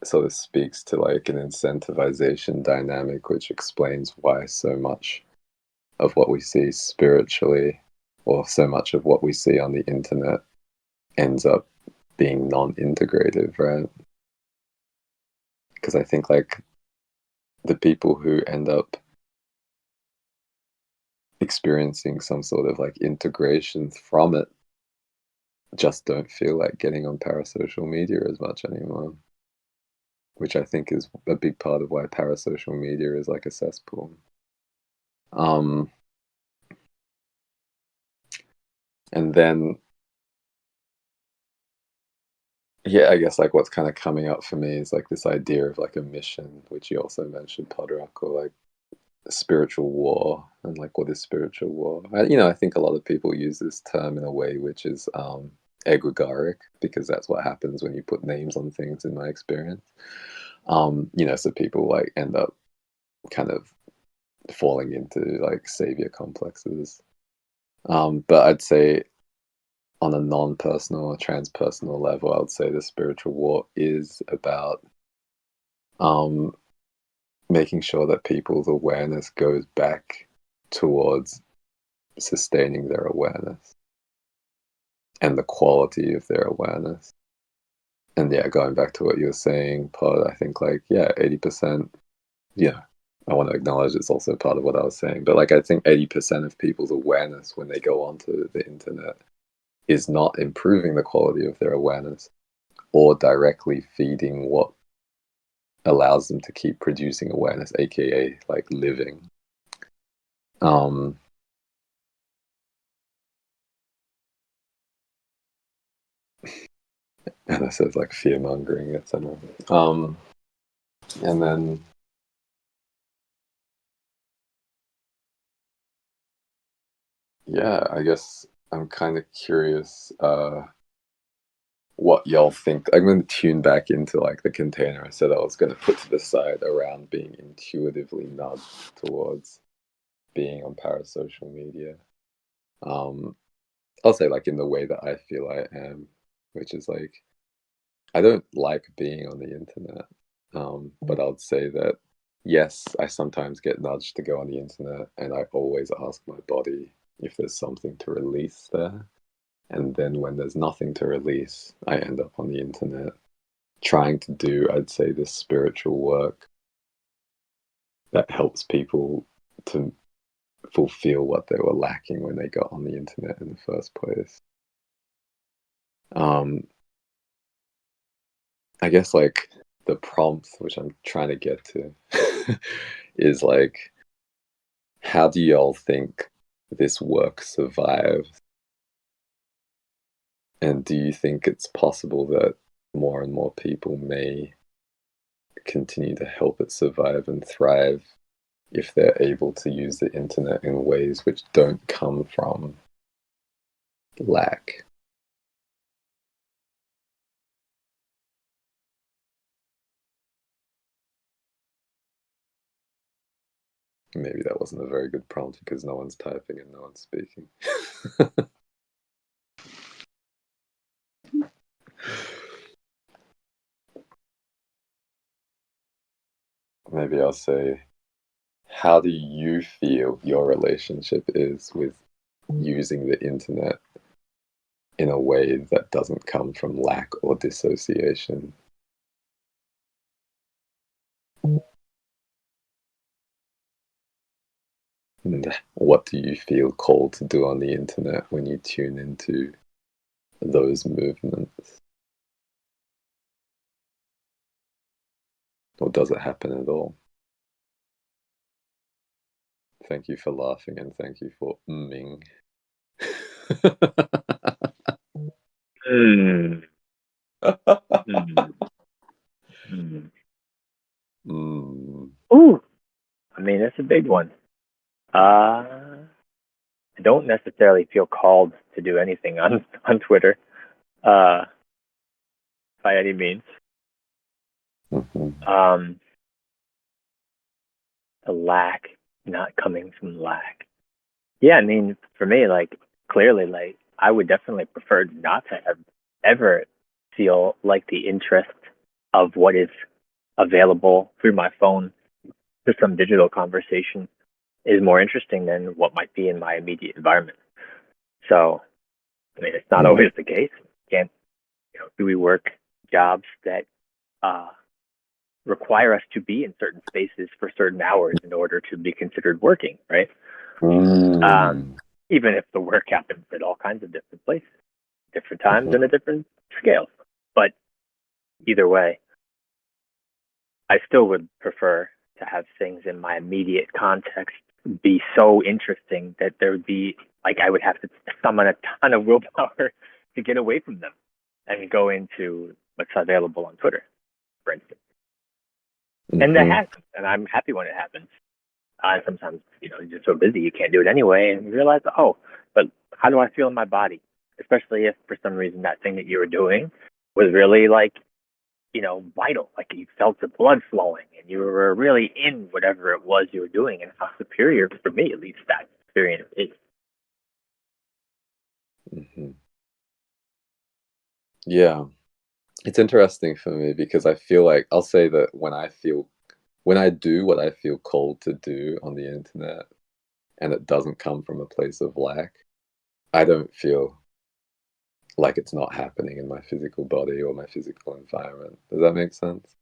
sort of speaks to like an incentivization dynamic, which explains why so much of what we see spiritually, or so much of what we see on the internet, ends up being non-integrative, right? Because I think like the people who end up experiencing some sort of like integration from it just don't feel like getting on parasocial media as much anymore, which I think is a big part of why parasocial media is like a cesspool. And then, yeah, I guess like what's kind of coming up for me is like this idea of like a mission, which you also mentioned, Podrock, or like spiritual war. And like, what is spiritual war? I think a lot of people use this term in a way which is egregoric, because that's what happens when you put names on things, in my experience. So people like end up kind of falling into like savior complexes. But I'd say on a non-personal or transpersonal level, I would say the spiritual war is about making sure that people's awareness goes back towards sustaining their awareness and the quality of their awareness. And yeah, going back to what you were saying, Pod, I think like, yeah, 80%, yeah, I want to acknowledge it's also part of what I was saying, but like, I think 80% of people's awareness when they go onto the internet is not improving the quality of their awareness, or directly feeding what allows them to keep producing awareness, aka like living. And I said like fear mongering, etc. And then, yeah, I guess I'm kind of curious what y'all think. I'm going to tune back into like the container I said I was going to put to the side around being intuitively nudged towards being on parasocial media. I'll say like in the way that I feel I am, which is like, I don't like being on the internet, but I'll say that yes, I sometimes get nudged to go on the internet, and I always ask my body if there's something to release there. And then when there's nothing to release, I end up on the internet trying to do, I'd say, this spiritual work that helps people to fulfill what they were lacking when they got on the internet in the first place. I guess like the prompt which I'm trying to get to is like, how do y'all think this work survives? And do you think it's possible that more and more people may continue to help it survive and thrive if they're able to use the internet in ways which don't come from lack? Maybe that wasn't a very good prompt because no one's typing and no one's speaking. Maybe I'll say, how do you feel your relationship is with using the internet in a way that doesn't come from lack or dissociation. And what do you feel called to do on the internet when you tune into those movements? Or does it happen at all? Thank you for laughing and thank you for mming. Mm. Mm. Mm. Mm. Ooh, I mean, that's a big one. I don't necessarily feel called to do anything on Twitter, uh, by any means. Mm-hmm. The lack not coming from lack. Yeah, I mean, for me, like clearly, like I would definitely prefer not to have ever feel like the interest of what is available through my phone to some digital conversation is more interesting than what might be in my immediate environment. So, I mean, it's not always the case. Can't, do we work jobs that uh, require us to be in certain spaces for certain hours in order to be considered working, right? Mm. Even if the work happens at all kinds of different places, different times, and a different scale. But either way, I still would prefer to have things in my immediate context be so interesting that there would be like I would have to summon a ton of willpower to get away from them and go into what's available on Twitter, for instance. And that Mm-hmm. happens, and I'm happy when it happens. Sometimes, you're just so busy you can't do it anyway, and you realize, oh, but how do I feel in my body? Especially if for some reason that thing that you were doing was really like, vital, like you felt the blood flowing and you were really in whatever it was you were doing, and how superior, for me at least, that experience is. Mm-hmm. Yeah. It's interesting for me because I feel like I'll say that when I do what I feel called to do on the internet and it doesn't come from a place of lack, I don't feel like it's not happening in my physical body or my physical environment. Does that make sense?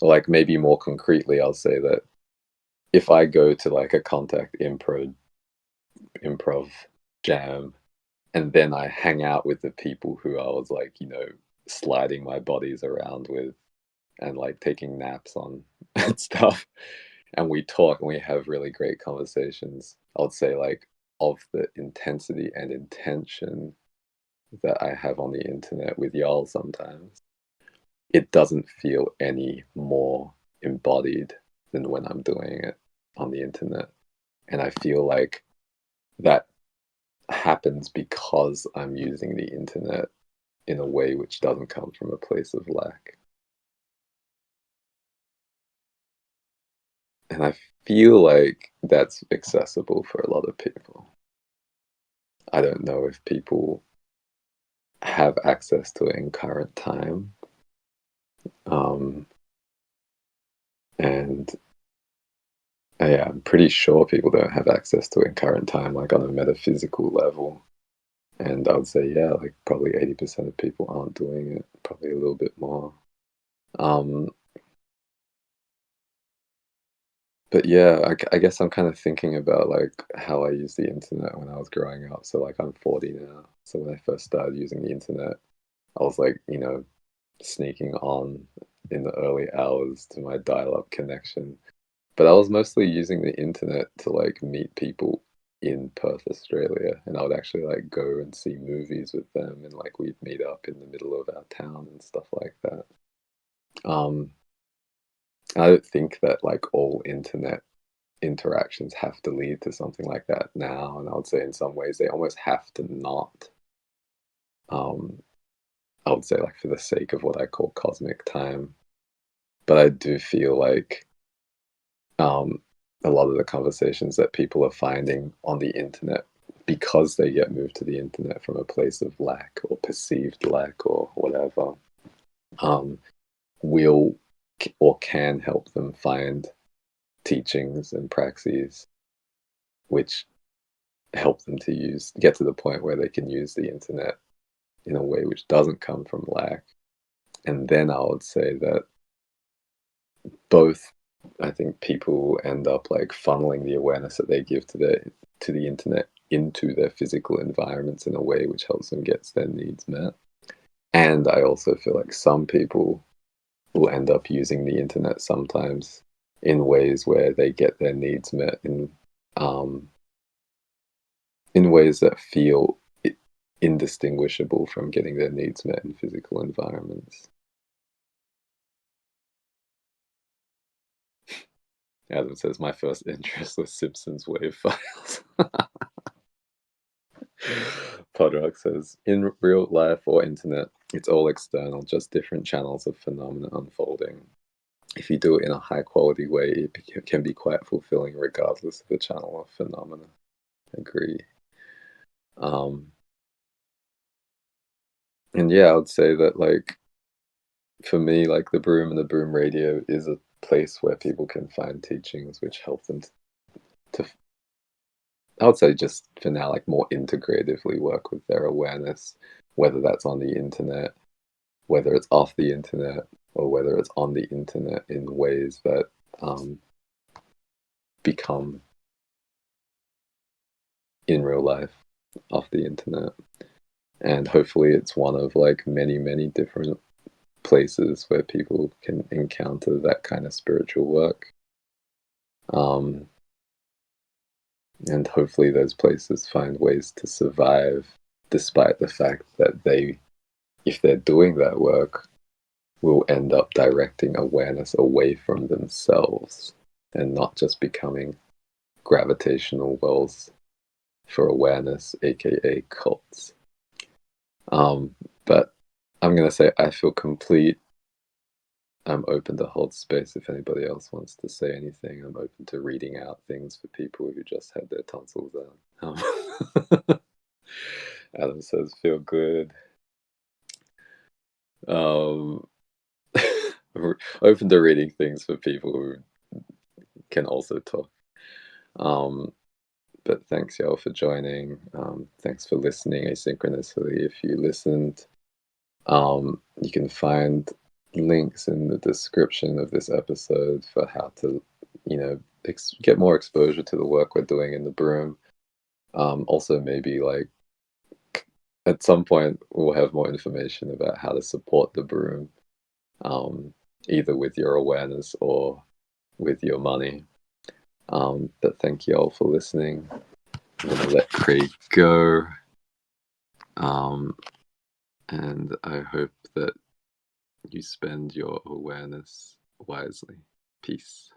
Or like maybe more concretely, I'll say that if I go to like a contact improv jam and then I hang out with the people who I was like, sliding my bodies around with and like taking naps on and stuff, and we talk and we have really great conversations, I would say like of the intensity and intention that I have on the internet with y'all sometimes, it doesn't feel any more embodied than when I'm doing it on the internet. And I feel like that happens because I'm using the internet in a way which doesn't come from a place of lack. And I feel like that's accessible for a lot of people. I don't know if people have access to it in current time. And yeah, I'm pretty sure people don't have access to it in current time, like on a metaphysical level. And I would say, yeah, like probably 80% of people aren't doing it, probably a little bit more. Um, but yeah, I guess I'm kind of thinking about like how I used the internet when I was growing up. So like I'm 40 now. So when I first started using the internet, I was like, sneaking on in the early hours to my dial-up connection. But I was mostly using the internet to like meet people in Perth, Australia, and I would actually like go and see movies with them, and like we'd meet up in the middle of our town and stuff like that. Um, I don't think that like all internet interactions have to lead to something like that now, and I would say in some ways they almost have to not. Um, I would say like for the sake of what I call cosmic time, but I do feel like um, a lot of the conversations that people are finding on the internet because they get moved to the internet from a place of lack or perceived lack or whatever, um, will or can help them find teachings and praxis which help them to get to the point where they can use the internet in a way which doesn't come from lack. And then I would say that both, I think people end up like funneling the awareness that they give to the internet into their physical environments in a way which helps them get their needs met. And I also feel like some people will end up using the internet sometimes in ways where they get their needs met in ways that feel indistinguishable from getting their needs met in physical environments. Adam says, my first interest was Simpsons wave files. Podrock says, in real life or internet, it's all external, just different channels of phenomena unfolding. If you do it in a high quality way, it can be quite fulfilling regardless of the channel or phenomena. Agree. And yeah, I would say that, like, for me, like, the Broom and the Broom Radio is a place where people can find teachings which help them to I would say just for now, like, more integratively work with their awareness, whether that's on the internet, whether it's off the internet, or whether it's on the internet in ways that become in real life off the internet. And hopefully it's one of like many, many different places where people can encounter that kind of spiritual work. And hopefully those places find ways to survive despite the fact that if they're doing that work, will end up directing awareness away from themselves and not just becoming gravitational wells for awareness, aka cults. But I'm going to say I feel complete. I'm open to hold space if anybody else wants to say anything. I'm open to reading out things for people who just had their tonsils out. Adam says, feel good. We're open to reading things for people who can also talk. But thanks, y'all, for joining. Thanks for listening asynchronously. If you listened, you can find links in the description of this episode for how to, get more exposure to the work we're doing in the Broom. Also, maybe like at some point we'll have more information about how to support the Broom, either with your awareness or with your money. But thank you all for listening. I'm gonna let Craig go. And I hope that you spend your awareness wisely. Peace.